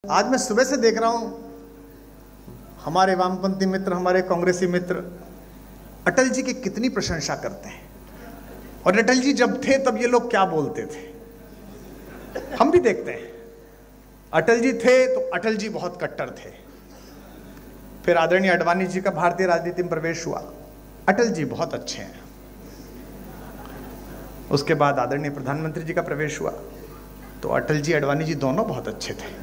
आज मैं सुबह से देख रहा हूं हमारे वामपंथी मित्र, हमारे कांग्रेसी मित्र अटल जी की कितनी प्रशंसा करते हैं। और अटल जी जब थे तब ये लोग क्या बोलते थे, हम भी देखते हैं। अटल जी थे तो अटल जी बहुत कट्टर थे। फिर आदरणीय आडवाणी जी का भारतीय राजनीति में प्रवेश हुआ, अटल जी बहुत अच्छे हैं। उसके बाद आदरणीय प्रधानमंत्री जी का प्रवेश हुआ तो अटल जी आडवाणी जी दोनों बहुत अच्छे थे।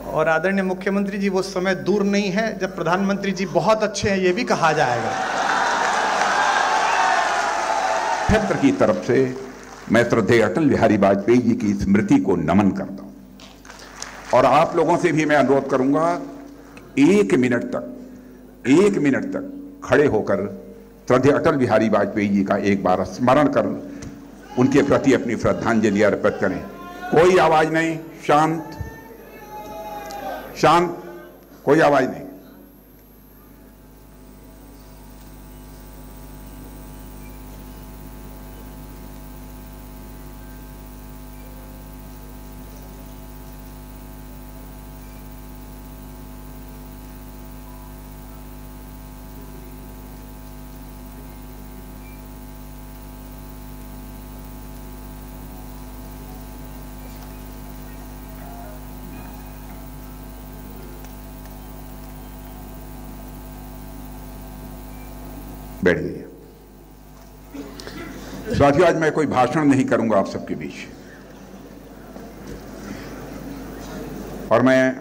और आदरणीय मुख्यमंत्री जी वो समय दूर नहीं है जब प्रधानमंत्री जी बहुत अच्छे हैं, ये भी कहा जाएगा। क्षेत्र की तरफ से मैं श्रद्धेय अटल बिहारी वाजपेयी जी की स्मृति को नमन करता हूं और आप लोगों से भी मैं अनुरोध करूंगा, एक मिनट तक खड़े होकर श्रद्धेय अटल बिहारी वाजपेयी जी का एक बार स्मरण कर उनके प्रति अपनी श्रद्धांजलि अर्पित करें। कोई आवाज नहीं, शांत, कोई आवाज नहीं। बैठ जाइए। साथियों, आज मैं कोई भाषण नहीं करूंगा आप सबके बीच, और मैं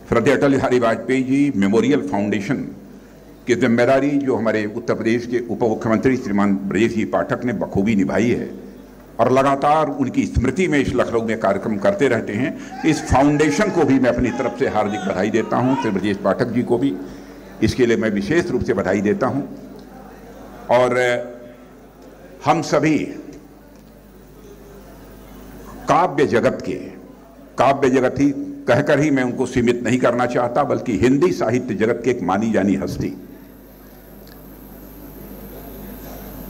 श्रद्धेय अटल बिहारी वाजपेयी जी मेमोरियल फाउंडेशन की जिम्मेदारी जो हमारे उत्तर प्रदेश के उप मुख्यमंत्री श्रीमान ब्रजेश जी पाठक ने बखूबी निभाई है और लगातार उनकी स्मृति में इस लखनऊ में कार्यक्रम करते रहते हैं, इस फाउंडेशन को भी मैं अपनी तरफ से हार्दिक बधाई देता हूं। श्री ब्रजेश पाठक जी को भी इसके लिए मैं विशेष रूप से बधाई देता हूं। और हम सभी काव्य जगत ही कहकर ही मैं उनको सीमित नहीं करना चाहता, बल्कि हिंदी साहित्य जगत के एक मानी जानी हस्ती,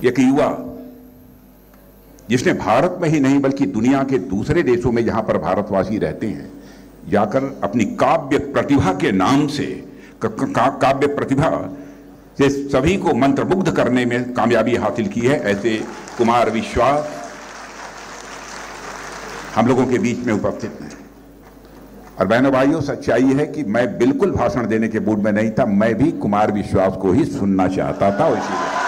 एक युवा जिसने भारत में ही नहीं बल्कि दुनिया के दूसरे देशों में जहां पर भारतवासी रहते हैं जाकर अपनी काव्य प्रतिभा के नाम से काव्य प्रतिभा से सभी को मंत्रमुग्ध करने में कामयाबी हासिल की है, ऐसे कुमार विश्वास हम लोगों के बीच में उपस्थित हैं। और बहनों भाइयों, सच्चाई है कि मैं बिल्कुल भाषण देने के मूड में नहीं था, मैं भी कुमार विश्वास को ही सुनना चाहता था। इसीलिए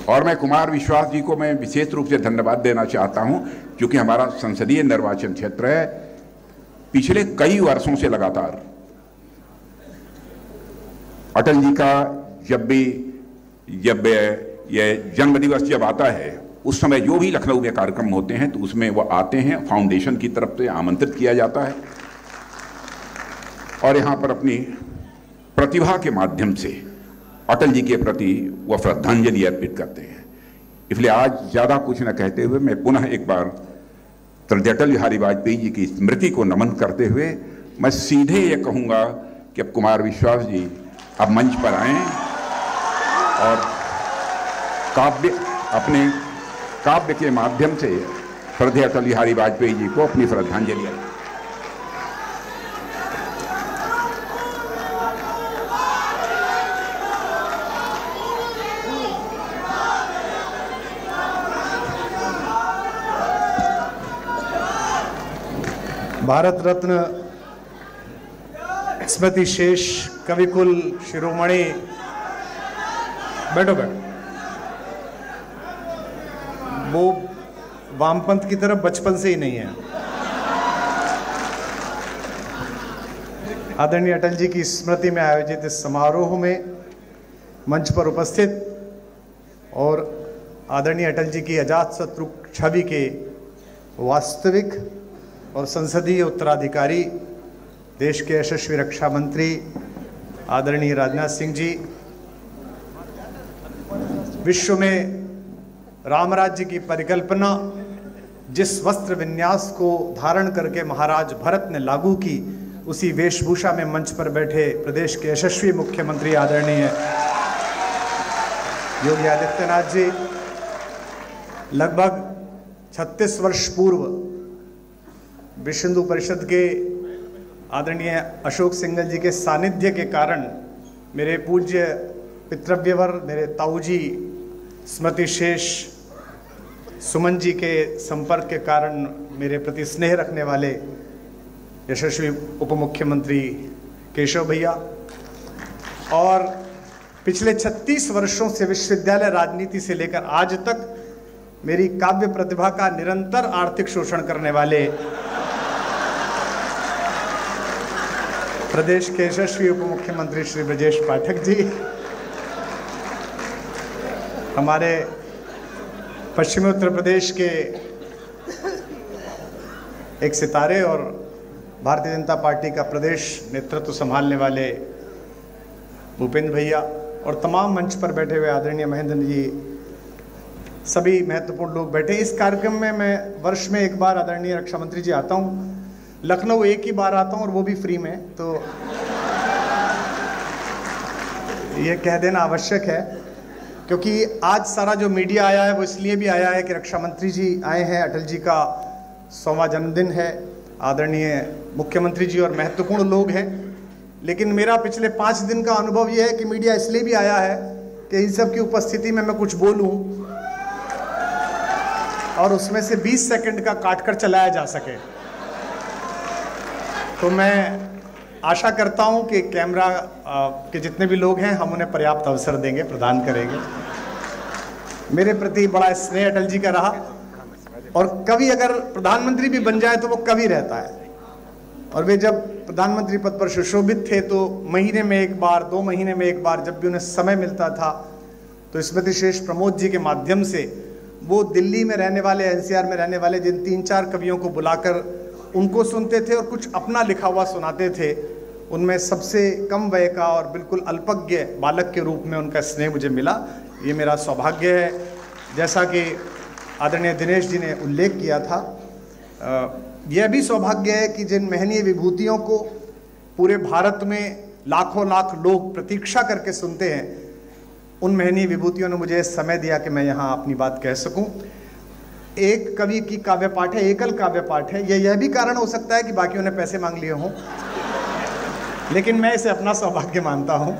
और मैं कुमार विश्वास जी को मैं विशेष रूप से धन्यवाद देना चाहता हूं, क्योंकि हमारा संसदीय निर्वाचन क्षेत्र है। पिछले कई वर्षों से लगातार अटल जी का जब ये जन्म दिवस जब आता है, उस समय जो भी लखनऊ में कार्यक्रम होते हैं तो उसमें वो आते हैं, फाउंडेशन की तरफ से आमंत्रित किया जाता है और यहां पर अपनी प्रतिभा के माध्यम से अटल जी के प्रति वह श्रद्धांजलि अर्पित करते हैं। इसलिए आज ज्यादा कुछ न कहते हुए मैं पुनः एक बार श्रद्धेय अटल बिहारी वाजपेयी जी की स्मृति को नमन करते हुए मैं सीधे ये कहूंगा कि अब कुमार विश्वास जी अब मंच पर आएं और अपने काव्य के माध्यम से श्रद्धेय अटल बिहारी वाजपेयी जी को अपनी श्रद्धांजलि अर्पित। भारत रत्न स्मृति शेष कविकुल शिरोमणि, बैठो। वो वामपंथ की तरफ बचपन से ही नहीं है। आदरणीय अटल जी की स्मृति में आयोजित इस समारोह में मंच पर उपस्थित और आदरणीय अटल जी की अजातशत्रु छवि के वास्तविक और संसदीय उत्तराधिकारी, देश के यशस्वी रक्षा मंत्री आदरणीय राजनाथ सिंह जी, विश्व में राम राज्य की परिकल्पना जिस वस्त्र विन्यास को धारण करके महाराज भरत ने लागू की, उसी वेशभूषा में मंच पर बैठे प्रदेश के यशस्वी मुख्यमंत्री आदरणीय योगी आदित्यनाथ जी लगभग 36 वर्ष पूर्व विश्व हिंदू परिषद के आदरणीय अशोक सिंघल जी के सानिध्य के कारण मेरे पूज्य पितृव्यवर मेरे ताऊ जी स्मृति शेष सुमन जी के संपर्क के कारण मेरे प्रति स्नेह रखने वाले यशस्वी उप मुख्यमंत्री केशव भैया और पिछले 36 वर्षों से विश्वविद्यालय राजनीति से लेकर आज तक मेरी काव्य प्रतिभा का निरंतर आर्थिक शोषण करने वाले प्रदेश के यशस्वी उप मुख्यमंत्री श्री ब्रजेश पाठक जी, हमारे पश्चिमी उत्तर प्रदेश के एक सितारे और भारतीय जनता पार्टी का प्रदेश नेतृत्व संभालने वाले भूपेंद्र भैया और तमाम मंच पर बैठे हुए आदरणीय महेंद्र जी, सभी महत्वपूर्ण लोग बैठे। इस कार्यक्रम में मैं वर्ष में एक बार आदरणीय रक्षा मंत्री जी आता हूँ, लखनऊ एक ही बार आता हूँ और वो भी फ्री में, तो ये कह देना आवश्यक है क्योंकि आज सारा जो मीडिया आया है वो इसलिए भी आया है कि रक्षा मंत्री जी आए हैं, अटल जी का 100वां जन्मदिन है, आदरणीय मुख्यमंत्री जी और महत्वपूर्ण लोग हैं। लेकिन मेरा पिछले 5 दिन का अनुभव यह है कि मीडिया इसलिए भी आया है कि इन सब की उपस्थिति में मैं कुछ बोलूं और उसमें से 20 सेकंड का काटकर चलाया जा सके। तो मैं आशा करता हूं कि कैमरा के जितने भी लोग हैं हम उन्हें पर्याप्त अवसर देंगे, प्रदान करेंगे। मेरे प्रति बड़ा स्नेह अटल जी का रहा और कभी अगर प्रधानमंत्री भी बन जाए तो वो कभी रहता है, और वे जब प्रधानमंत्री पद पर सुशोभित थे तो महीने में एक बार, 2 महीने में एक बार जब भी उन्हें समय मिलता था तो स्मृति शेष प्रमोद जी के माध्यम से वो दिल्ली में रहने वाले, एनसीआर में रहने वाले जिन 3-4 कवियों को बुलाकर उनको सुनते थे और कुछ अपना लिखा हुआ सुनाते थे, उनमें सबसे कम वय का और बिल्कुल अल्पज्ञ बालक के रूप में उनका स्नेह मुझे मिला। ये मेरा सौभाग्य है। जैसा कि आदरणीय दिनेश जी ने उल्लेख किया था, यह भी सौभाग्य है कि जिन महनीय विभूतियों को पूरे भारत में लाखों लाख लोग प्रतीक्षा करके सुनते हैं, उन महनीय विभूतियों ने मुझे समय दिया कि मैं यहाँ अपनी बात कह सकूँ। एक कवि की काव्य पाठ है, एकल काव्य पाठ है। यह भी कारण हो सकता है कि बाकियों ने पैसे मांग लिए हों, लेकिन मैं इसे अपना सौभाग्य मानता हूँ।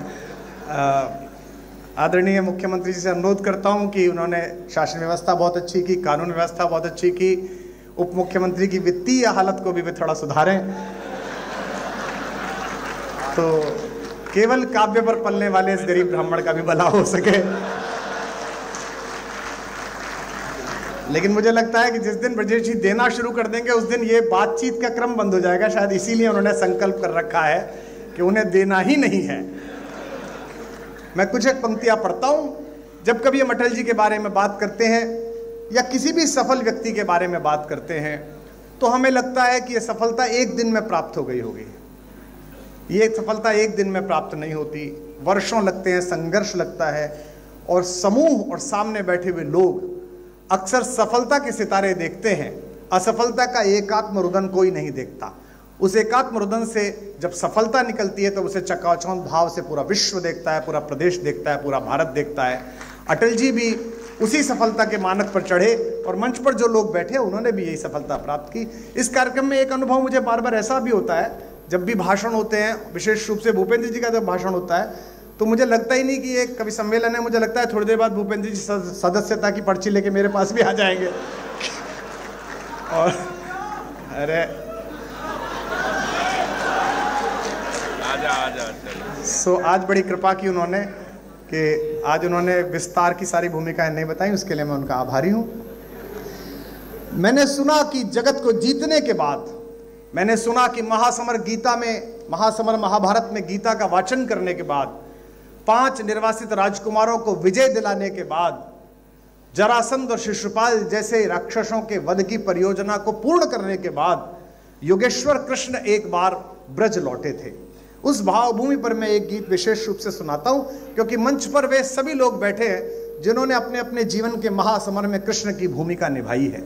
आदरणीय मुख्यमंत्री जी से अनुरोध करता हूँ कि उन्होंने शासन व्यवस्था बहुत अच्छी की, कानून व्यवस्था बहुत अच्छी की, उप मुख्यमंत्री की वित्तीय हालत को भी वे थोड़ा सुधारें तो केवल काव्य पर पलने वाले इस गरीब ब्राह्मण का भी भला हो सके। लेकिन मुझे लगता है कि जिस दिन ब्रजेश जी देना शुरू कर देंगे उस दिन ये बातचीत का क्रम बंद हो जाएगा। शायद इसीलिए उन्होंने संकल्प कर रखा है कि उन्हें देना ही नहीं है। मैं कुछ एक पंक्तियां पढ़ता हूं। जब कभी हम अटल जी के बारे में बात करते हैं या किसी भी सफल व्यक्ति के बारे में बात करते हैं तो हमें लगता है कि यह सफलता एक दिन में प्राप्त हो गई होगी। ये सफलता एक दिन में प्राप्त नहीं होती, वर्षों लगते हैं, संघर्ष लगता है और समूह और सामने बैठे हुए लोग अक्सर सफलता के सितारे देखते हैं, असफलता का एकात्म रुदन कोई नहीं देखता। उस एकात्म रुदन से जब सफलता निकलती है तो उसे चकाचौंध भाव से पूरा विश्व देखता है, पूरा प्रदेश देखता है, पूरा भारत देखता है। अटल जी भी उसी सफलता के मानक पर चढ़े और मंच पर जो लोग बैठे उन्होंने भी यही सफलता प्राप्त की। इस कार्यक्रम में एक अनुभव मुझे बार बार ऐसा भी होता है, जब भी भाषण होते हैं, विशेष रूप से भूपेंद्र जी का जब भाषण होता है तो मुझे लगता ही नहीं कि एक कवि सम्मेलन है। मुझे लगता है थोड़ी देर बाद भूपेंद्र जी सदस्यता की पर्ची लेके मेरे पास भी आ जाएंगे और अरे सो आज बड़ी कृपा की उन्होंने कि आज उन्होंने विस्तार की सारी भूमिकाएं नहीं बताई, उसके लिए मैं उनका आभारी हूं। मैंने सुना कि जगत को जीतने के बाद, मैंने सुना कि महासमर महाभारत में गीता का वाचन करने के बाद, 5 निर्वासित राजकुमारों को विजय दिलाने के बाद, जरासंध और शिशुपाल जैसे राक्षसों के वध की परियोजना को पूर्ण करने के बाद योगेश्वर कृष्ण एक बार ब्रज लौटे थे। उस भावभूमि पर मैं एक गीत विशेष रूप से सुनाता हूं क्योंकि मंच पर वे सभी लोग बैठे हैं जिन्होंने अपने अपने जीवन के महासमर में कृष्ण की भूमिका निभाई है।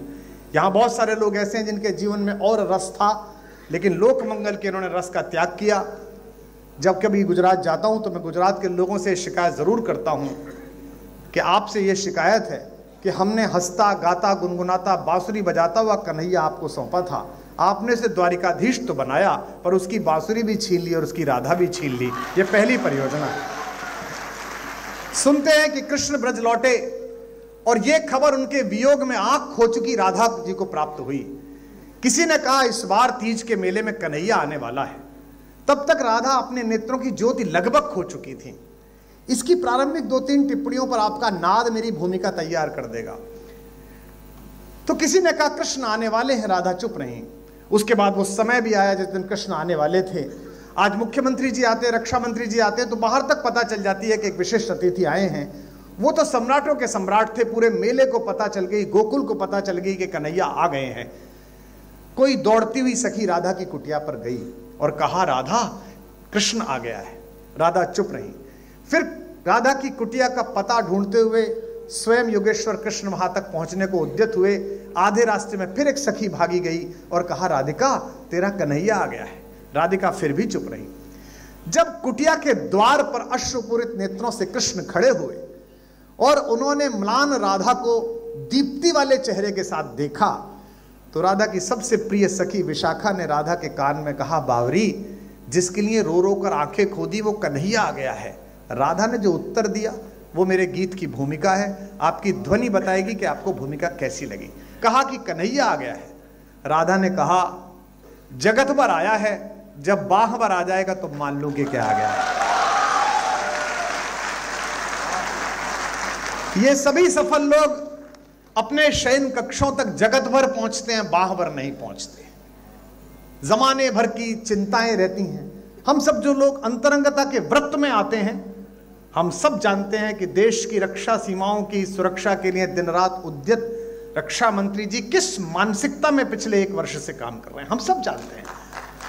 यहाँ बहुत सारे लोग ऐसे हैं जिनके जीवन में और रस था, लेकिन लोक मंगल के इन्होंने रस का त्याग किया। जब कभी गुजरात जाता हूं तो मैं गुजरात के लोगों से शिकायत जरूर करता हूं कि आपसे ये शिकायत है कि हमने हंसता गाता गुनगुनाता बांसुरी बजाता हुआ कन्हैया आपको सौंपा था, आपने उसे द्वारिकाधीश तो बनाया पर उसकी बांसुरी भी छीन ली और उसकी राधा भी छीन ली। ये पहली परियोजना है। सुनते हैं कि कृष्ण ब्रज लौटे और ये खबर उनके वियोग में आंख खो चुकी राधा जी को प्राप्त हुई। किसी ने कहा इस बार तीज के मेले में कन्हैया आने वाला है। तब तक राधा अपने नेत्रों की ज्योति लगभग खो चुकी थी। इसकी प्रारंभिक 2-3 टिप्पणियों पर आपका नाद मेरी भूमिका तैयार कर देगा। तो किसी ने कहा कृष्ण आने वाले हैं, राधा चुप रही। उसके बाद वो समय भी आया जिस दिन कृष्ण आने वाले थे। आज मुख्यमंत्री जी आते, रक्षा मंत्री जी आते तो बाहर तक पता चल जाती है कि एक विशिष्ट अतिथि आए हैं। वो तो सम्राटों के सम्राट थे, पूरे मेले को पता चल गई, गोकुल को पता चल गई कि कन्हैया आ गए हैं। कोई दौड़ती हुई सखी राधा की कुटिया पर गई और कहा राधा कृष्ण आ गया है। राधा चुप रही। फिर राधा की कुटिया का पता ढूंढते हुए स्वयं योगेश्वर कृष्ण वहां तक पहुंचने को उद्यत हुए। आधे रास्ते में फिर एक सखी भागी गई और कहा राधिका तेरा कन्हैया आ गया है। राधिका फिर भी चुप रही। जब कुटिया के द्वार पर अश्रुपूरित नेत्रों से कृष्ण खड़े हुए और उन्होंने म्लान राधा को दीप्ति वाले चेहरे के साथ देखा तो राधा की सबसे प्रिय सखी विशाखा ने राधा के कान में कहा बावरी, जिसके लिए रो रो कर आंखें खोदी वो कन्हैया आ गया है। राधा ने जो उत्तर दिया वो मेरे गीत की भूमिका है। आपकी ध्वनि बताएगी कि आपको भूमिका कैसी लगी। कहा कि कन्हैया आ गया है। राधा ने कहा जगत भर आया है, जब बाह भर आ जाएगा तो मान लो कि क्या आ गया है। ये सभी सफल लोग अपने शयन कक्षों तक जगत भर पहुंचते हैं, बाह भर नहीं पहुंचते। जमाने भर की चिंताएं रहती हैं। हम सब जो लोग अंतरंगता के व्रत में आते हैं, हम सब जानते हैं कि देश की रक्षा सीमाओं की सुरक्षा के लिए दिन रात उद्यत रक्षा मंत्री जी किस मानसिकता में पिछले 1 वर्ष से काम कर रहे हैं। हम सब जानते हैं,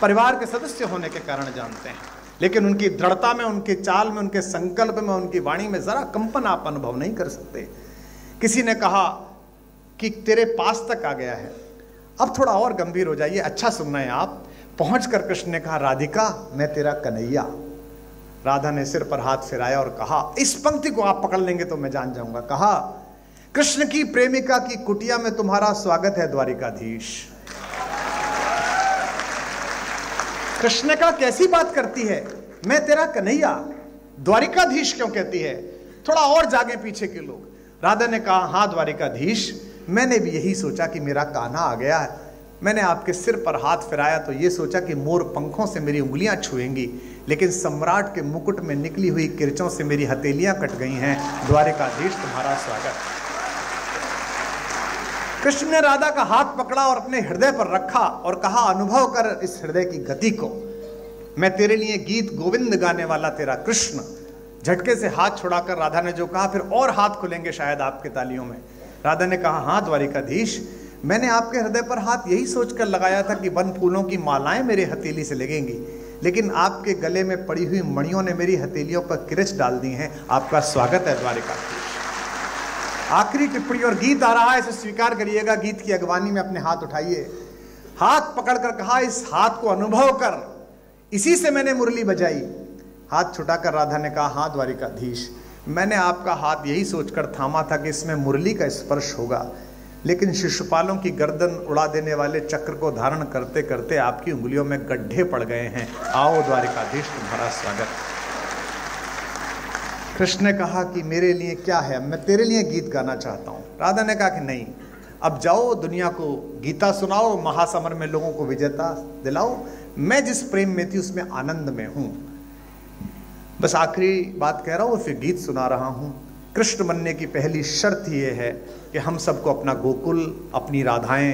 परिवार के सदस्य होने के कारण जानते हैं। लेकिन उनकी दृढ़ता में, उनके चाल में, उनके संकल्प में, उनकी वाणी में जरा कंपन आप अनुभव नहीं कर सकते। किसी ने कहा कि तेरे पास तक आ गया है। अब थोड़ा और गंभीर हो जाइए, अच्छा सुनना है आप। पहुंचकर कृष्ण ने कहा राधिका मैं तेरा कन्हैया। राधा ने सिर पर हाथ फिराया और कहा, इस पंक्ति को आप पकड़ लेंगे तो मैं जान जाऊंगा। कहा कृष्ण की प्रेमिका की कुटिया में तुम्हारा स्वागत है द्वारिकाधीश। कृष्ण का कैसी बात करती है, मैं तेरा कन्हैया, द्वारिकाधीश क्यों कहती है? थोड़ा और जागे पीछे के लोग। राधा ने कहा हाँ द्वारिकाधीश, मैंने भी यही सोचा कि मेरा कान्हा आ गया है। मैंने आपके सिर पर हाथ फिराया तो ये सोचा कि मोर पंखों से मेरी उंगलियां छुएंगी, लेकिन सम्राट के मुकुट में निकली हुई किरचों से मेरी हथेलियां कट गई हैं। द्वारिकाधीश तुम्हारा स्वागत। कृष्ण ने राधा का हाथ पकड़ा और अपने हृदय पर रखा और कहा अनुभव कर इस हृदय की गति को। मैं तेरे लिए गीत गोविंद गाने वाला तेरा कृष्ण। झटके से हाथ छुड़ाकर राधा ने जो कहा, फिर और हाथ खुलेंगे शायद आपके तालियों में। राधा ने कहा हाँ द्वारिकाधीश, मैंने आपके हृदय पर हाथ यही सोचकर लगाया था कि वन फूलों की मालाएं मेरे हथेली से लगेंगी, लेकिन आपके गले में पड़ी हुई मणियों ने मेरी हथेलियों पर किरच डाल दी हैं। आपका स्वागत है द्वारिकाधीश। आखिरी टिप्पणी और गीत आ रहा है, इसे स्वीकार करिएगा। गीत की अगवानी में अपने हाथ उठाइए। हाथ पकड़कर कहा इस हाथ को अनुभव कर, इसी से मैंने मुरली बजाई। हाथ छुटाकर राधा ने कहा हाँ द्वारिकाधीश, मैंने आपका हाथ यही सोचकर थामा था कि इसमें मुरली का स्पर्श होगा, लेकिन शिशुपालों की गर्दन उड़ा देने वाले चक्र को धारण करते करते आपकी उंगलियों में गड्ढे पड़ गए हैं। आओ द्वारिकाधीश तुम्हारा स्वागत। कृष्ण ने कहा कि मेरे लिए क्या है, मैं तेरे लिए गीत गाना चाहता हूँ। राधा ने कहा कि नहीं, अब जाओ दुनिया को गीता सुनाओ, महासमर में लोगों को विजेता दिलाओ। मैं जिस प्रेम में थी उसमें आनंद में हूँ। बस आखिरी बात कह रहा हूँ, फिर गीत सुना रहा हूँ। कृष्ण बनने की पहली शर्त ये है कि हम सबको अपना गोकुल, अपनी राधाएं,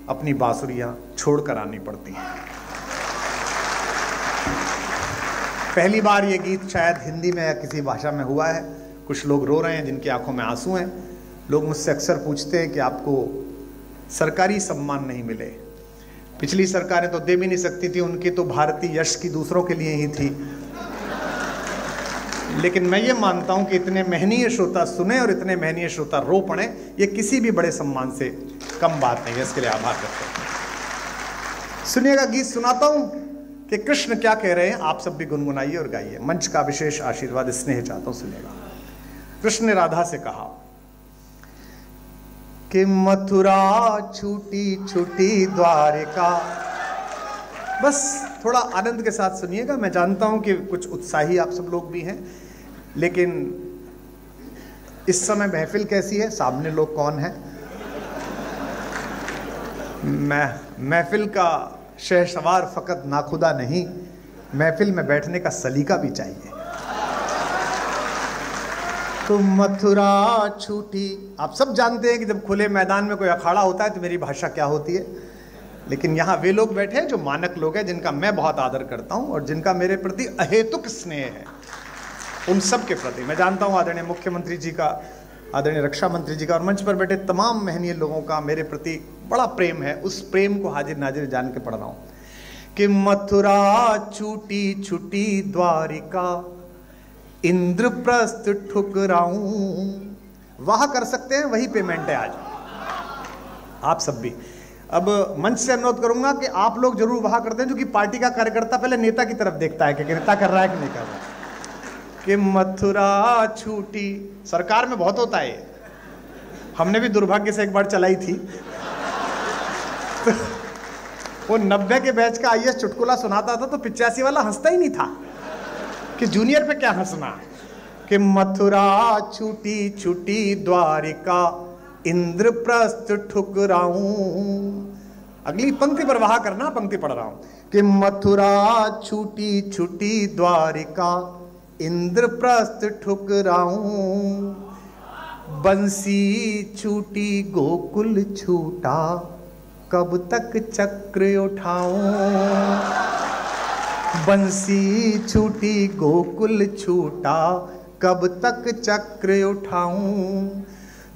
अपनी बांसुरियां छोड़ कर आनी पड़ती हैं। पहली बार ये गीत शायद हिंदी में या किसी भाषा में हुआ है। कुछ लोग रो रहे हैं जिनकी आंखों में आंसू हैं। लोग मुझसे अक्सर पूछते हैं कि आपको सरकारी सम्मान नहीं मिले। पिछली सरकारें तो दे भी नहीं सकती थी, उनकी तो भारतीय यश की दूसरों के लिए ही थी। लेकिन मैं ये मानता हूं कि इतने महनीय श्रोता सुने और इतने महनीय श्रोता रो पड़े, ये किसी भी बड़े सम्मान से कम बात नहीं है। इसके लिए आभार करते हैं। सुनिएगा, गीत सुनाता हूं कि कृष्ण क्या कह रहे हैं। आप सब भी गुनगुनाइए और गाइए। मंच का विशेष आशीर्वाद स्नेह चाहता हूं, सुनिएगा। कृष्ण ने राधा से कहा कि मथुरा छूटी छूटी द्वारिका। बस थोड़ा आनंद के साथ सुनिएगा। मैं जानता हूं कि कुछ उत्साही आप सब लोग भी हैं, लेकिन इस समय महफिल कैसी है, सामने लोग कौन है। महफिल का शहसवार फकत नाखुदा नहीं, महफिल में बैठने का सलीका भी चाहिए। तो मथुरा छूटी, आप सब जानते हैं कि जब खुले मैदान में कोई अखाड़ा होता है तो मेरी भाषा क्या होती है, लेकिन यहाँ वे लोग बैठे हैं जो मानक लोग हैं, जिनका मैं बहुत आदर करता हूँ और जिनका मेरे प्रति अहेतुक स्नेह है। उन सब के प्रति मैं जानता हूँ आदरणीय मुख्यमंत्री जी का, आदरणीय रक्षा मंत्री जी का और मंच पर बैठे तमाम महनीय लोगों का मेरे प्रति बड़ा प्रेम है। उस प्रेम को हाजिर नाजिर जान के पढ़ रहा हूँ कि मथुरा छूटी छूटी द्वारिका, इंद्रप्रस्थ ठुकराऊं। वहां कर सकते हैं, वही पेमेंट है आज आप सब भी। अब मंच से अनुरोध करूंगा कि आप लोग जरूर वहां करते हैं, जो कि पार्टी का कार्यकर्ता पहले नेता की तरफ देखता है कि नेता कर रहा है कि नहीं कर रहा है। कि मथुरा छूटी, सरकार में बहुत होता है, हमने भी दुर्भाग्य से एक बार चलाई थी। तो वो 90 के बैच का आईएएस चुटकुला सुनाता था तो 85 वाला हंसता ही नहीं था कि जूनियर पे क्या हंसना। कि मथुरा छूटी छूटी द्वारिका, इंद्रप्रस्थ ठुकराऊं। अगली पंक्ति पर वहा करना, पंक्ति पढ़ रहा हूं कि मथुरा छूटी छूटी द्वारिका, इंद्रप्रस्थ ठुकराऊं। बंसी छूटी गोकुल छूटा, कब तक चक्र उठाऊं। बंसी छूटी गोकुल छूटा, कब तक चक्र उठाऊं।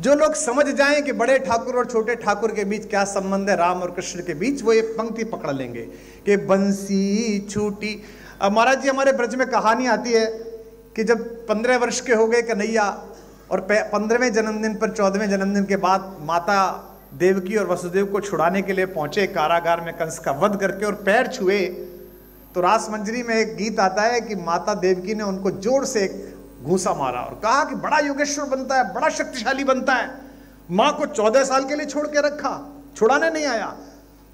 जो लोग समझ जाएं कि बड़े ठाकुर और छोटे ठाकुर के बीच क्या संबंध है, राम और कृष्ण के बीच, वो ये पंक्ति पकड़ लेंगे कि बंसी छूटी। अब महाराज जी, हमारे ब्रज में कहानी आती है कि जब 15 वर्ष के हो गए कन्हैया और 15वें जन्मदिन पर 14वें जन्मदिन के बाद माता देवकी और वसुदेव को छुड़ाने के लिए पहुंचे कारागार में कंस का वध करके और पैर छुए, तो रास मंजरी में एक गीत आता है कि माता देवकी ने उनको जोर से एक घूंसा मारा और कहा कि बड़ा योगेश्वर बनता है, बड़ा शक्तिशाली बनता है, मां को 14 साल के लिए छोड़ के रखा, छुड़ाने नहीं आया।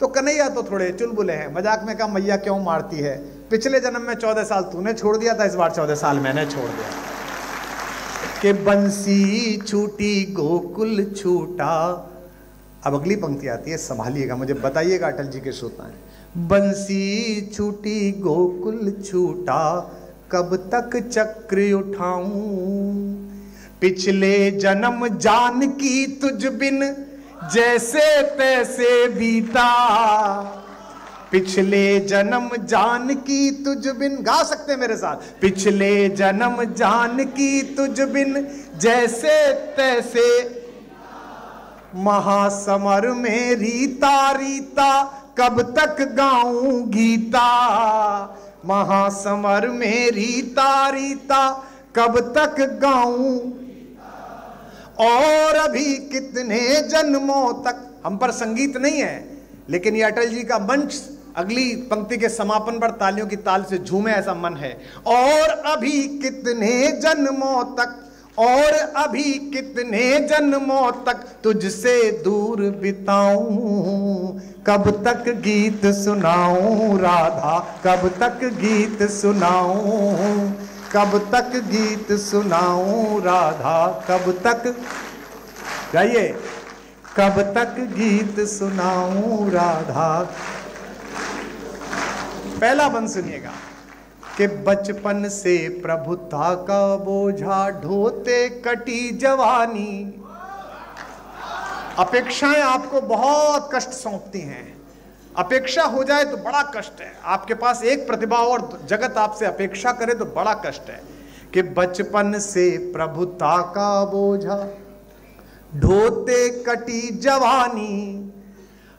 तो कन्हैया तो थोड़े चुलबुले हैं, मजाक में कहा मैया क्यों मारती है, पिछले जन्म में 14 साल तूने छोड़ दिया था, इस बार 14 साल मैंने छोड़ दिया। कि बंसी छूटी गोकुल छूटा। अब अगली पंक्ति आती है, संभालिएगा, मुझे बताइएगा अटल जी के श्रोता हैं। बंसी छूटी गोकुल छूटा, कब तक चक्र उठाऊं। पिछले जन्म जानकी तुझ बिन जैसे तैसे बीता। पिछले जन्म जानकी तुझ बिन, गा सकते हैं मेरे साथ। पिछले जन्म जानकी तुझ बिन जैसे तैसे, महासमर में रीता रीता, कब तक गाऊं गीता। महासमर में रीता रीता, कब तक गाऊं। और अभी कितने जन्मों तक, हम पर संगीत नहीं है लेकिन ये अटल जी का मंच अगली पंक्ति के समापन पर तालियों की ताल से झूमे ऐसा मन है। और अभी कितने जन्मों तक, और अभी कितने जन्मों तक तुझसे दूर बिताऊं। कब तक गीत सुनाऊं राधा, कब तक गीत सुनाऊं। कब तक गीत सुनाऊं राधा, कब तक, गाइए, कब तक गीत सुनाऊं राधा। पहला बंद सुनिएगा कि बचपन से प्रभुता का बोझा ढोते कटी जवानी। अपेक्षाएं आपको बहुत कष्ट सौंपती हैं। अपेक्षा हो जाए तो बड़ा कष्ट है। आपके पास एक प्रतिभा और जगत आपसे अपेक्षा करे तो बड़ा कष्ट है। कि बचपन से प्रभुता का बोझा ढोते कटी जवानी,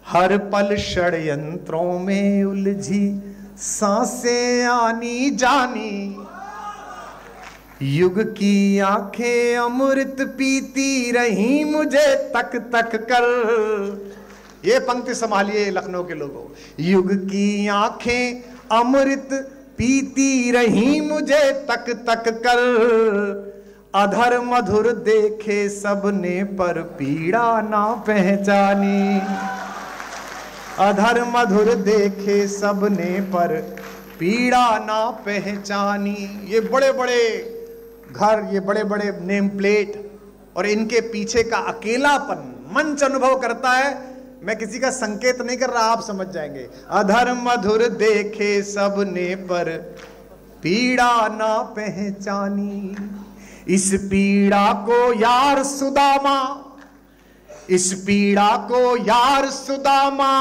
हर पल षड्यंत्रों में उलझी सांसें आनी जानी। युग की आंखें अमृत पीती रही मुझे तक तक कर। ये पंक्ति संभालिए लखनऊ के लोगों। युग की आंखें अमृत पीती रही मुझे तक तक कर। अधर मधुर देखे सबने पर पीड़ा ना पहचानी। अधर मधुर देखे सबने पर पीड़ा ना पहचानी। ये बड़े बड़े घर, ये बड़े बड़े नेम प्लेट और इनके पीछे का अकेलापन मंच अनुभव करता है। मैं किसी का संकेत नहीं कर रहा, आप समझ जाएंगे। अधर मधुर देखे सबने पर पीड़ा ना पहचानी। इस पीड़ा को यार सुदामा, इस पीड़ा को यार सुदामा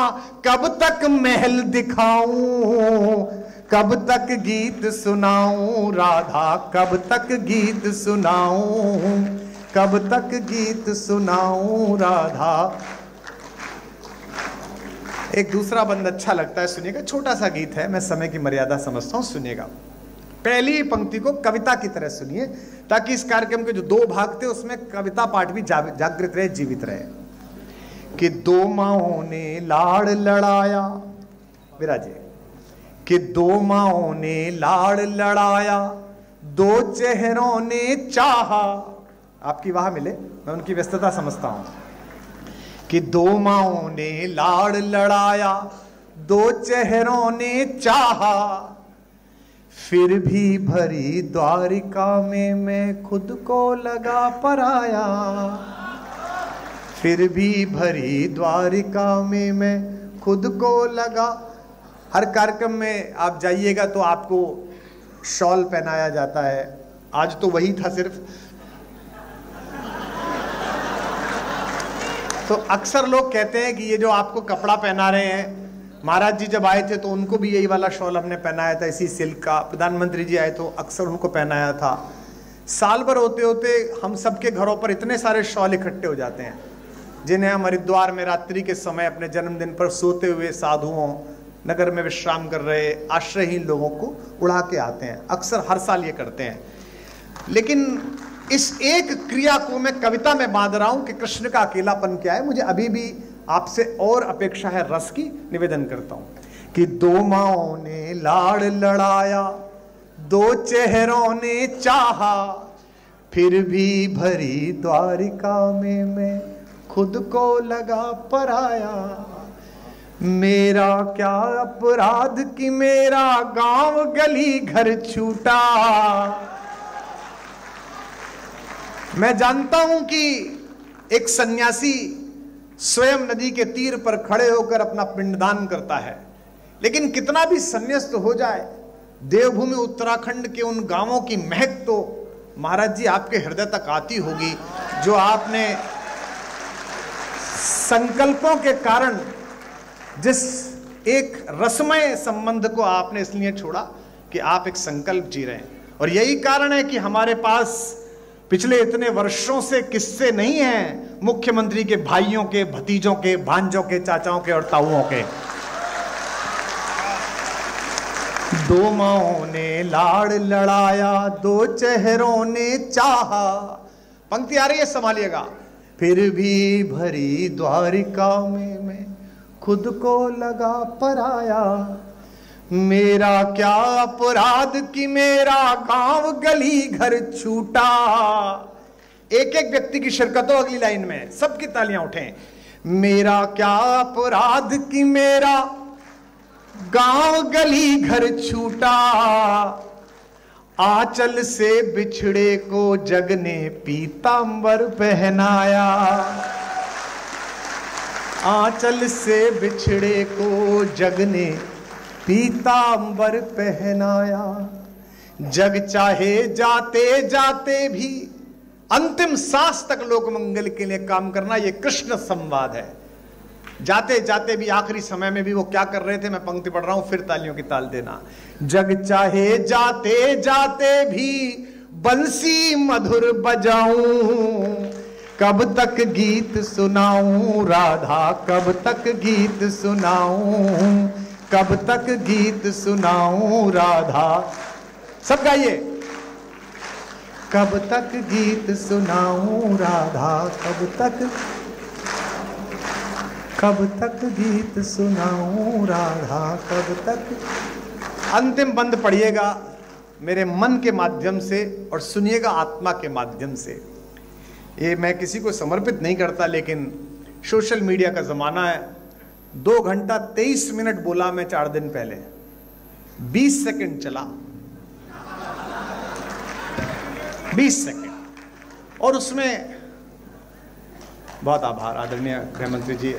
कब तक महल दिखाऊं, कब तक गीत सुनाऊं राधा, कब तक गीत सुनाऊं, कब तक गीत सुनाऊं राधा। एक दूसरा बंद अच्छा लगता है, सुनिएगा। छोटा सा गीत है, मैं समय की मर्यादा समझता हूं, सुनिएगा। पहली पंक्ति को कविता की तरह सुनिए, ताकि इस कार्यक्रम के जो 2 भाग थे उसमें कविता पाठ भी जागृत रहे, जीवित रहे। कि 2 माओं ने लाड़ लड़ाया, विराजे। कि 2 माओं ने लाड़ लड़ाया, 2 चेहरों ने चाहा। आपकी वाह मिले, मैं उनकी व्यस्तता समझता हूं। कि 2 माओं ने लाड़ लड़ाया, 2 चेहरों ने चाहा। फिर भी भरी द्वारिका में मैं खुद को लगा पराया। फिर भी भरी द्वारिका में मैं खुद को लगा। हर कार्यक्रम में आप जाइएगा तो आपको शॉल पहनाया जाता है। आज तो वही था सिर्फ। तो अक्सर लोग कहते हैं कि ये जो आपको कपड़ा पहना रहे हैं, महाराज जी जब आए थे तो उनको भी यही वाला शॉल हमने पहनाया था, इसी सिल्क का। प्रधानमंत्री जी आए तो अक्सर उनको पहनाया था। साल भर होते होते हम सबके घरों पर इतने सारे शॉल इकट्ठे हो जाते हैं, जिन्हें हम हरिद्वार में रात्रि के समय अपने जन्मदिन पर सोते हुए साधुओं, नगर में विश्राम कर रहे आश्रयहीन लोगों को उड़ा के आते हैं। अक्सर हर साल ये करते हैं। लेकिन इस एक क्रिया को मैं कविता में बांध रहा हूं कि कृष्ण का अकेलापन क्या है। मुझे अभी भी आपसे और अपेक्षा है रस की, निवेदन करता हूं। कि 2 माओं ने लाड़ लड़ाया, 2 चेहरों ने चाहा। फिर भी भरी द्वारिका में मैं खुद को लगा पराया। मेरा क्या अपराध कि मेरा गांव गली घर छूटा। मैं जानता हूं कि एक सन्यासी स्वयं नदी के तीर पर खड़े होकर अपना पिंडदान करता है, लेकिन कितना भी संन्यास्त हो जाए, देवभूमि उत्तराखंड के उन गांवों की महक तो महाराज जी आपके हृदय तक आती होगी, जो आपने संकल्पों के कारण, जिस एक रसमय संबंध को आपने इसलिए छोड़ा कि आप एक संकल्प जी रहे हैं। और यही कारण है कि हमारे पास पिछले इतने वर्षों से किस्से नहीं हैं मुख्यमंत्री के भाइयों के, भतीजों के, भांजों के, चाचाओं के और ताऊओं के। 2 माओं ने लाड़ लड़ाया, 2 चेहरों ने चाहा। पंक्ति आ रही है, संभालिएगा। फिर भी भरी द्वारिका में मैं खुद को लगा पराया। मेरा क्या अपराध कि मेरा गांव गली घर छूटा। एक एक व्यक्ति की शिरकत हो अगली लाइन में, सबकी तालियां उठें। मेरा क्या अपराध कि मेरा गांव गली घर छूटा। आंचल से बिछड़े को जग ने पीतांबर पहनाया। आंचल से बिछड़े को जग ने पीतांबर पहनाया। जग चाहे जाते जाते भी अंतिम सांस तक लोक मंगल के लिए काम करना, यह कृष्ण संवाद है। जाते जाते भी, आखिरी समय में भी वो क्या कर रहे थे, मैं पंक्ति पढ़ रहा हूं, फिर तालियों की ताल देना। जग चाहे जाते जाते भी बंसी मधुर बजाऊं, कब तक गीत सुनाऊं राधा, कब तक गीत सुनाऊं, कब तक गीत सुनाऊं राधा। सब गाइए। कब तक गीत सुनाऊं राधा, कब तक गीत सुनाऊं राधा, कब तक। अंतिम बंद पढ़िएगा, मेरे मन के माध्यम से और सुनिएगा आत्मा के माध्यम से। ये मैं किसी को समर्पित नहीं करता, लेकिन सोशल मीडिया का ज़माना है। 2 घंटा 23 मिनट बोला मैं 4 दिन पहले, 20 सेकंड चला, 20 सेकंड, और उसमें बहुत आभार आदरणीय गृह मंत्री जी।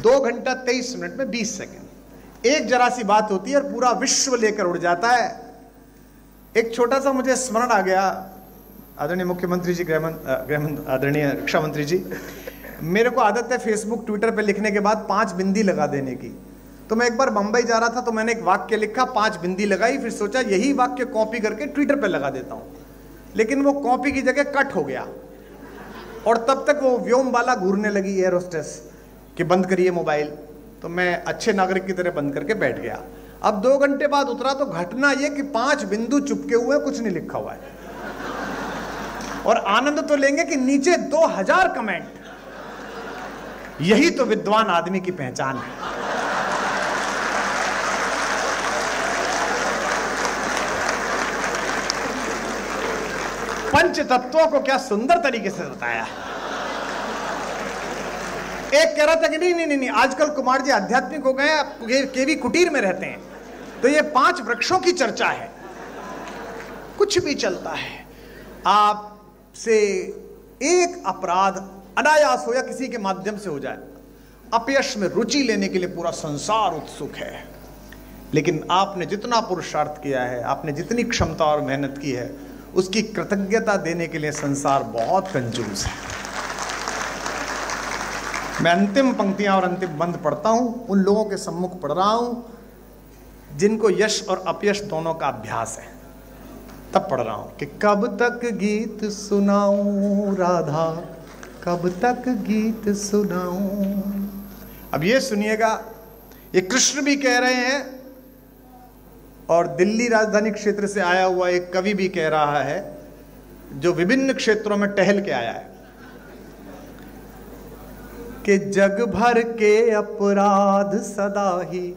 2 घंटा 23 मिनट में 20 सेकंड, एक जरा सी बात होती है और पूरा विश्व लेकर उड़ जाता है। एक छोटा सा मुझे स्मरण आ गया, आदरणीय मुख्यमंत्री जी, आदरणीय रक्षा मंत्री जी, मेरे को आदत है फेसबुक ट्विटर पे लिखने के बाद 5 बिंदी लगा देने की। तो मैं एक बार बंबई जा रहा था तो मैंने एक वाक्य लिखा, 5 बिंदी लगाई, फिर सोचा यही वाक्य कॉपी करके ट्विटर पे लगा देता हूं, लेकिन वो कॉपी की जगह कट हो गया। और तब तक वो व्योम वाला घूरने लगी एयर होस्टेस कि बंद करिए मोबाइल, तो मैं अच्छे नागरिक की तरह बंद करके बैठ गया। अब 2 घंटे बाद उतरा तो घटना ये कि 5 बिंदु चुपके हुए, कुछ नहीं लिखा हुआ है। और आनंद तो लेंगे कि नीचे 2000 कमेंट। यही तो विद्वान आदमी की पहचान है। पंच तत्वों को क्या सुंदर तरीके से बताया। एक कह रहा था कि नहीं, आजकल कुमार जी आध्यात्मिक हो गए हैं, केवी कुटीर में रहते हैं, तो ये 5 वृक्षों की चर्चा है। कुछ भी चलता है। आपसे एक अपराध अनायास हो या किसी के माध्यम से हो जाए, अपयश में रुचि लेने के लिए पूरा संसार उत्सुक है। लेकिन आपने जितना पुरुषार्थ किया है, आपने जितनी क्षमता और मेहनत की है, उसकी कृतज्ञता देने के लिए संसार बहुत कंजूस है। मैं अंतिम पंक्तियां और अंतिम बंद पढ़ता हूं, उन लोगों के सम्मुख पढ़ रहा हूं जिनको यश और अपयश दोनों का अभ्यास है, तब पढ़ रहा हूं कि कब तक गीत सुनाऊं राधा, कब तक गीत सुनाऊं। अब ये सुनिएगा, ये कृष्ण भी कह रहे हैं और दिल्ली राजधानी क्षेत्र से आया हुआ एक कवि भी कह रहा है, जो विभिन्न क्षेत्रों में टहल के आया है, कि जग भर के अपराध सदा ही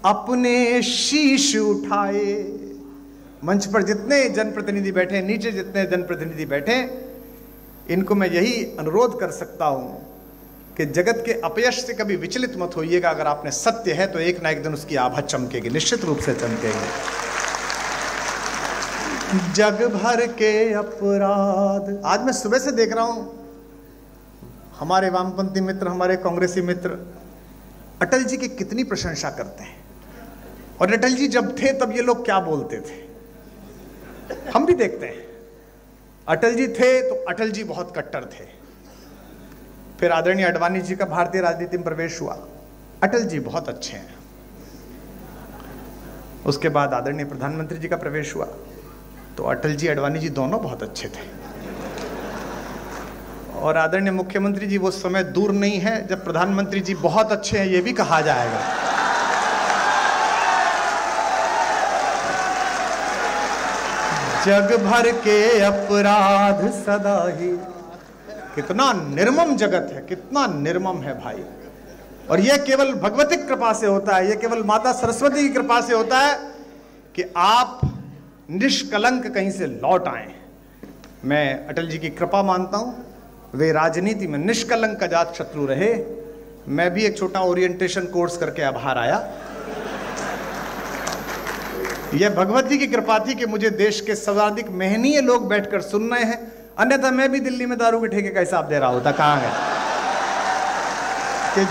अपने शीश उठाए। मंच पर जितने जनप्रतिनिधि बैठे, नीचे जितने जनप्रतिनिधि बैठे, इनको मैं यही अनुरोध कर सकता हूं कि जगत के अपयश से कभी विचलित मत होइएगा। अगर आपने सत्य है तो एक ना एक दिन उसकी आभा चमकेगी, निश्चित रूप से चमकेगी। जग भर के अपराध। आज मैं सुबह से देख रहा हूं, हमारे वामपंथी मित्र, हमारे कांग्रेसी मित्र अटल जी की कितनी प्रशंसा करते हैं। और अटल जी जब थे तब ये लोग क्या बोलते थे, हम भी देखते हैं। अटल जी थे तो अटल जी बहुत कट्टर थे। फिर आदरणीय अडवाणी जी का भारतीय राजनीति में प्रवेश हुआ, अटल जी बहुत अच्छे हैं। उसके बाद आदरणीय प्रधानमंत्री जी का प्रवेश हुआ, तो अटल जी अडवाणी जी दोनों बहुत अच्छे थे। और आदरणीय मुख्यमंत्री जी, वो समय दूर नहीं है जब प्रधानमंत्री जी बहुत अच्छे हैं ये भी कहा जाएगा। जग भर के अपराध सदा ही। कितना निर्मम जगत है, कितना निर्मम है भाई। और यह केवल भगवती कृपा से होता है, यह केवल माता सरस्वती की कृपा से होता है कि आप निष्कलंक कहीं से लौट आए। मैं अटल जी की कृपा मानता हूं, वे राजनीति में निष्कलंक अजात शत्रु रहे। मैं भी एक छोटा ओरिएंटेशन कोर्स करके आभार आया। यह भगवती की कृपा थी कि मुझे देश के सर्वाधिक महनीय लोग बैठकर सुन रहे हैं, अन्यथा मैं भी दिल्ली में दारू के ठेके का हिसाब दे रहा होता। कहां है कि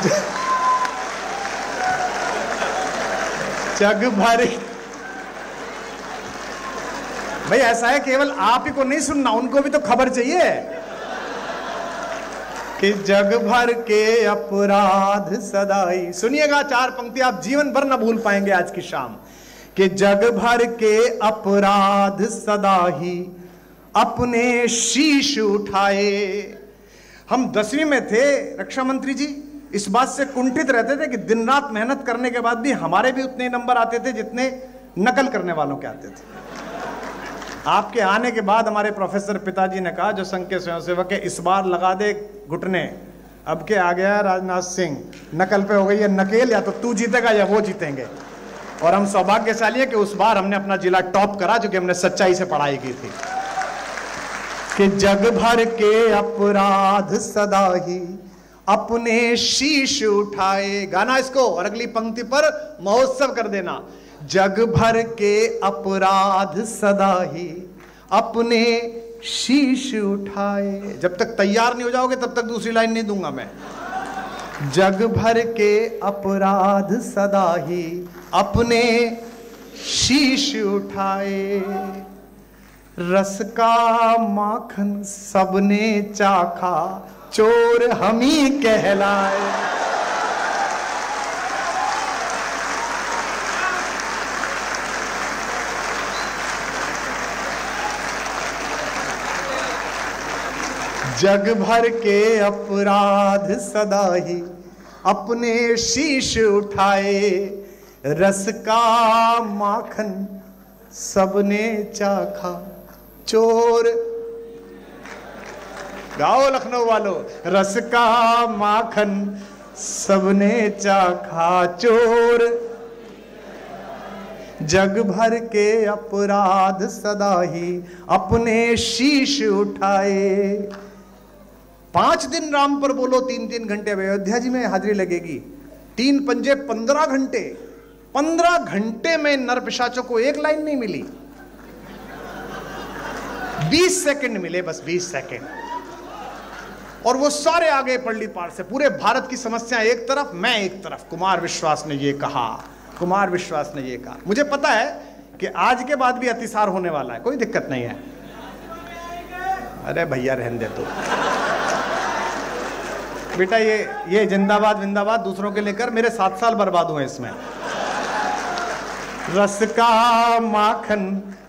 जग भर। भाई ऐसा है, केवल आप ही को नहीं सुनना, उनको भी तो खबर चाहिए कि जग भर के अपराध सदाई। सुनिएगा 4 पंक्ति आप जीवन भर न भूल पाएंगे आज की शाम, कि जग भर के अपराध सदा ही अपने शीश उठाए। हम 10वीं में थे रक्षा मंत्री जी, इस बात से कुंठित रहते थे कि दिन रात मेहनत करने के बाद भी हमारे भी उतने नंबर आते थे जितने नकल करने वालों के आते थे। आपके आने के बाद हमारे प्रोफेसर पिताजी ने कहा, जो संघ के स्वयंसेवक है, इस बार लगा दे घुटने, अब के आ गया राजनाथ सिंह, नकल पे हो गई है नकेल, या तो तू जीतेगा या वो जीतेंगे। और हम सौभाग्यशाली हैं कि उस बार हमने अपना जिला टॉप करा, जो कि हमने सच्चाई से पढ़ाई की थी। कि जग भर के अपराध सदा ही अपने शीश उठाए, गाना इसको, और अगली पंक्ति पर महोत्सव कर देना। जग भर के अपराध सदा ही अपने शीश उठाए। जब तक तैयार नहीं हो जाओगे तब तक दूसरी लाइन नहीं दूंगा मैं। जग भर के अपराध सदा ही अपने शीश उठाए, रस का माखन सबने चाखा, चोर हम ही कहलाए। जग भर के अपराध सदा ही अपने शीश उठाए, रस का माखन सबने चाखा, चोर, गाओ लखनऊ वालों, रस का माखन सबने चाखा, चोर। जग भर के अपराध सदा ही अपने शीश उठाए। 5 दिन राम पर बोलो, 3-3 घंटे अयोध्या जी में हाजिरी लगेगी। 3 पंजे 15 घंटे, 15 घंटे में नर पिशाचों को एक लाइन नहीं मिली, 20 सेकंड मिले, बस 20 सेकंड। और वो सारे आगे पल्ली पार से, पूरे भारत की समस्या एक तरफ, मैं एक तरफ। कुमार विश्वास ने ये कहा, कुमार विश्वास ने ये कहा। मुझे पता है कि आज के बाद भी अतिसार होने वाला है, कोई दिक्कत नहीं है। अरे भैया रहने दे तो बेटा, ये जिंदाबाद विंदाबाद दूसरों के लेकर मेरे 7 साल बर्बाद हुए इसमें। रस का माखन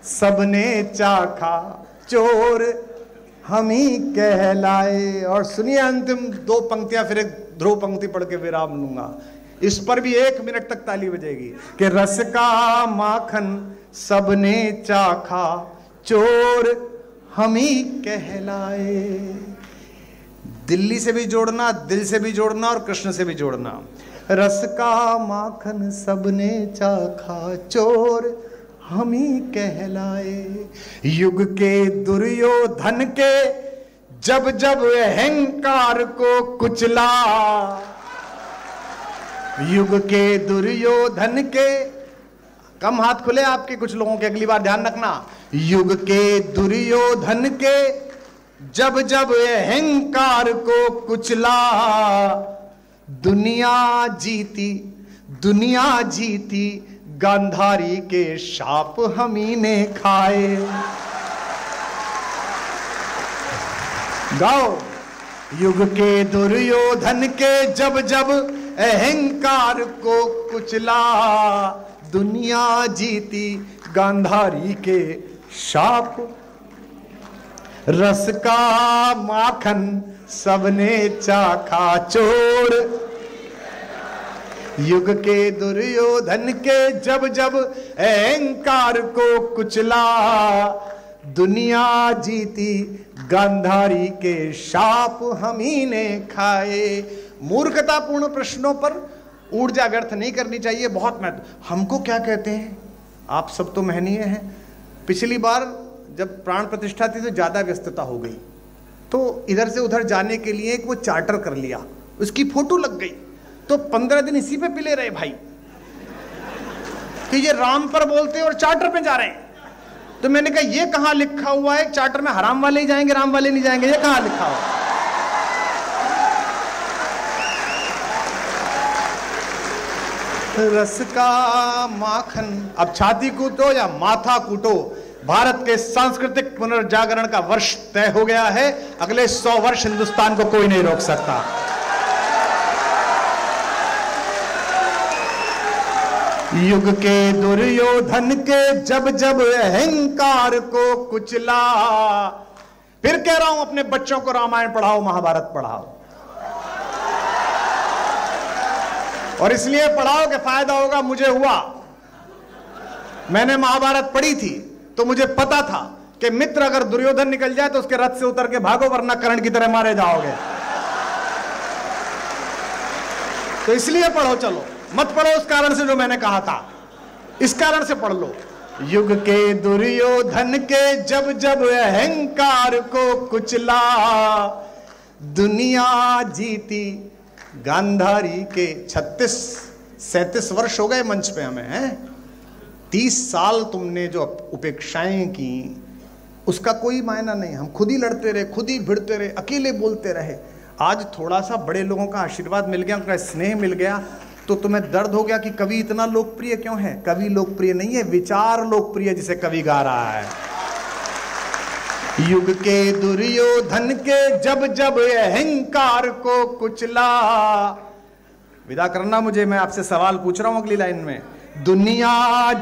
सबने चाखा, चोर हम ही कहलाए। और सुनिए अंतिम 2 पंक्तियां, फिर एक ध्रुव पंक्ति पढ़ के विराम लूंगा। इस पर भी 1 मिनट तक ताली बजेगी। कि रस का माखन सबने चाखा, चोर हम ही कहलाए। दिल्ली से भी जोड़ना, दिल से भी जोड़ना और कृष्ण से भी जोड़ना। रस का माखन सबने चाखा, चोर हम ही कहलाए। युग के दुर्योधन के जब जब अहंकार को कुचला, युग के दुर्योधन के, कम हाथ खुले आपके कुछ लोगों के, अगली बार ध्यान रखना। युग के दुर्योधन के जब जब अहंकार को कुचला, दुनिया जीती, दुनिया जीती, गांधारी के शाप हम ही ने खाए। गाओ। युग के दुर्योधन के जब जब अहंकार को कुचला, दुनिया जीती, गांधारी के शाप। रस का माखन सबने चाखा, चोर। युग के दुर्योधन के जब जब अहंकार को कुचला, दुनिया जीती, गांधारी के शाप हम ही ने खाए। मूर्खतापूर्ण प्रश्नों पर ऊर्जा व्यर्थ नहीं करनी चाहिए, बहुत महत्व। हमको क्या कहते हैं, आप सब तो महनीय हैं। पिछली बार जब प्राण प्रतिष्ठा थी तो ज्यादा व्यस्तता हो गई, तो इधर से उधर जाने के लिए एक वो चार्टर कर लिया, उसकी फोटो लग गई, तो 15 दिन इसी पे पिले रहे भाई कि ये राम पर बोलते और चार्टर पे जा रहे हैं। तो मैंने कहा ये कहां लिखा हुआ है चार्टर में हराम वाले ही जाएंगे, राम वाले नहीं जाएंगे, ये कहां लिखा हुआ? रस का माखन, अब छाती कूटो या माथा कूटो, भारत के सांस्कृतिक पुनर्जागरण का वर्ष तय हो गया है। अगले 100 वर्ष हिंदुस्तान को कोई नहीं रोक सकता। युग के दुर्योधन के जब जब अहंकार को कुचला, फिर कह रहा हूं अपने बच्चों को रामायण पढ़ाओ, महाभारत पढ़ाओ, और इसलिए पढ़ाओ कि फायदा होगा। मुझे हुआ, मैंने महाभारत पढ़ी थी तो मुझे पता था कि मित्र अगर दुर्योधन निकल जाए तो उसके रथ से उतर के भागो, वरना कर्ण की तरह मारे जाओगे। तो इसलिए पढ़ो, चलो मत पढ़ो उस कारण से जो मैंने कहा था। इस कारण से पढ़ लो, युग के दुर्योधन के जब जब अहंकार को कुचला, दुनिया जीती गांधारी के। 36-37 वर्ष हो गए मंच पे हमें, हैं? 30 साल तुमने जो उपेक्षाएं की उसका कोई मायना नहीं। हम खुद ही लड़ते रहे, खुद ही भिड़ते रहे, अकेले बोलते रहे। आज थोड़ा सा बड़े लोगों का आशीर्वाद मिल गया, उनका स्नेह मिल गया, तो तुम्हें दर्द हो गया कि कवि इतना लोकप्रिय क्यों है। कवि लोकप्रिय नहीं है, विचार लोकप्रिय जिसे कवि गा रहा है। युग के दुर्योधन के जब जब अहंकार को कुचला। विदा करना मुझे, मैं आपसे सवाल पूछ रहा हूं अगली लाइन में। दुनिया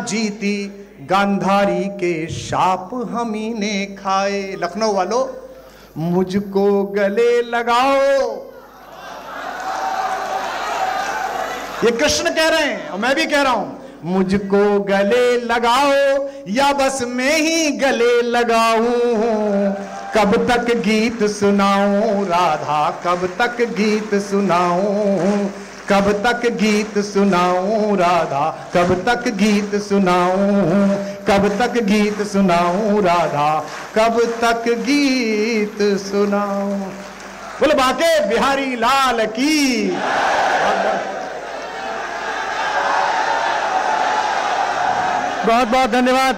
जीती गांधारी के शाप हमी ने खाए। लखनऊ वालों, मुझको गले लगाओ, ये कृष्ण कह रहे हैं और मैं भी कह रहा हूं। मुझको गले लगाओ या बस मैं ही गले लगाऊं, कब तक गीत सुनाऊं राधा, कब तक गीत सुनाऊं, कब तक गीत सुनाऊं राधा, कब तक गीत सुनाऊं, कब तक गीत सुनाऊं राधा, कब तक गीत सुनाऊं। बोले बाके बिहारी लाल की। बहुत बहुत धन्यवाद।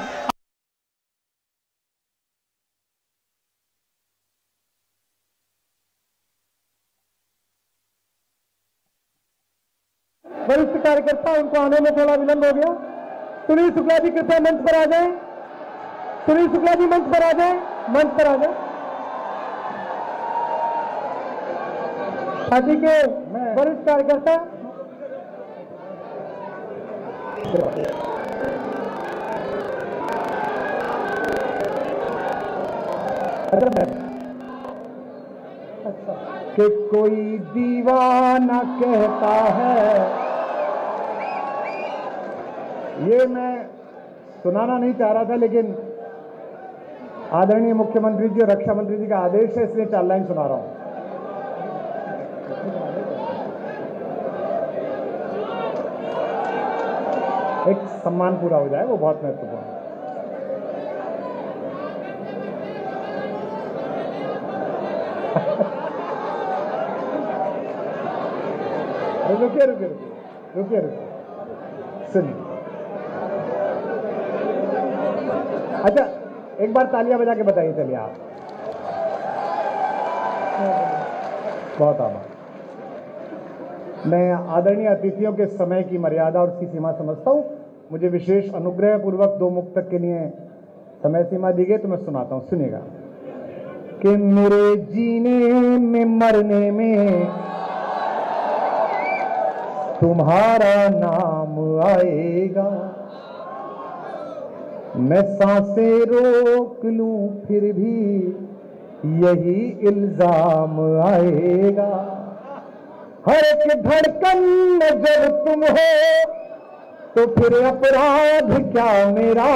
वरिष्ठ कार्यकर्ता, उनको आने में थोड़ा विलंब हो गया। सुनील शुक्ला जी कृपया मंच पर आ जाएं। सुनील शुक्ला जी मंच पर आ जाएं, मंच पर आ जाएं। पार्टी के वरिष्ठ कार्यकर्ता कि कोई दीवाना कहता है, ये मैं सुनाना नहीं चाह रहा था, लेकिन आदरणीय मुख्यमंत्री जी और रक्षा मंत्री जी का आदेश है, इसलिए 4 लाइन सुना रहा हूं। एक सम्मान पूरा हो जाए, वो बहुत महत्वपूर्ण है। रुकिए सुनिए। अच्छा, एक बार तालियां बजा के बताइए। चलिए आप, बहुत आभार। मैं आदरणीय अतिथियों के समय की मर्यादा और उसकी सीमा समझता हूं। मुझे विशेष अनुग्रह पूर्वक 2 मुक्तक के लिए समय सीमा दी गई, तो मैं सुनाता हूं, सुनिएगा। कि मेरे जीने में मरने में तुम्हारा नाम आएगा, मैं सांसें रोक लूं फिर भी यही इल्जाम आएगा। हर एक धड़कन में जब तुम हो तो फिर अपराध क्या मेरा।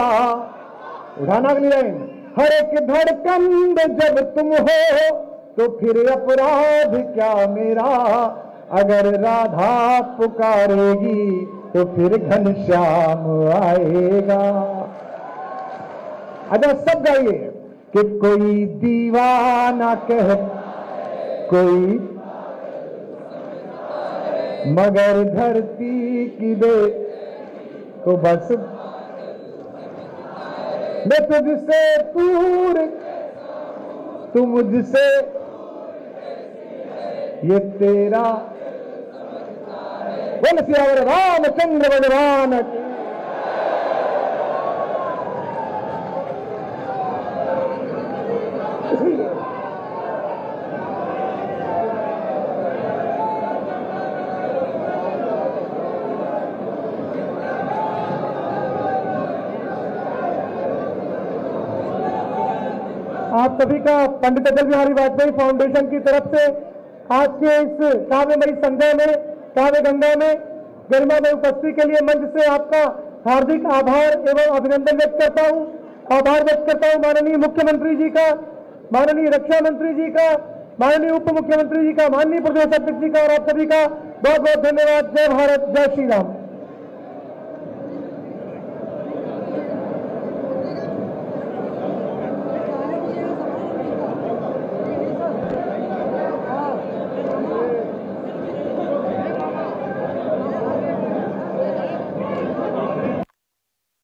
उठाना अगली लाइन। हर एक धड़कन में जब तुम हो तो फिर अपराध क्या मेरा। अगर राधा पुकारेगी तो फिर घनश्याम आएगा। अच्छा, सब गाइए कि कोई दीवाना कह कोई, मगर धरती की दे तो बस मैं तुझसे दूर, तू मुझसे, ये तेरा। बोल सियावर रामचंद्र भगवान की। आप सभी का पंडित अटल बिहारी वाजपेयी फाउंडेशन की तरफ से आज के इस काव्यमयी संध्या में, काव्य गंगा में गरिमा में उपस्थिति के लिए मंच से आपका हार्दिक आभार एवं अभिनंदन व्यक्त करता हूं। आभार व्यक्त करता हूं माननीय मुख्यमंत्री जी का, माननीय रक्षा मंत्री जी का, माननीय उप मुख्यमंत्री जी का, माननीय प्रदेश अध्यक्ष जी का और आप सभी का बहुत बहुत धन्यवाद। जय भारत, जय श्री राम।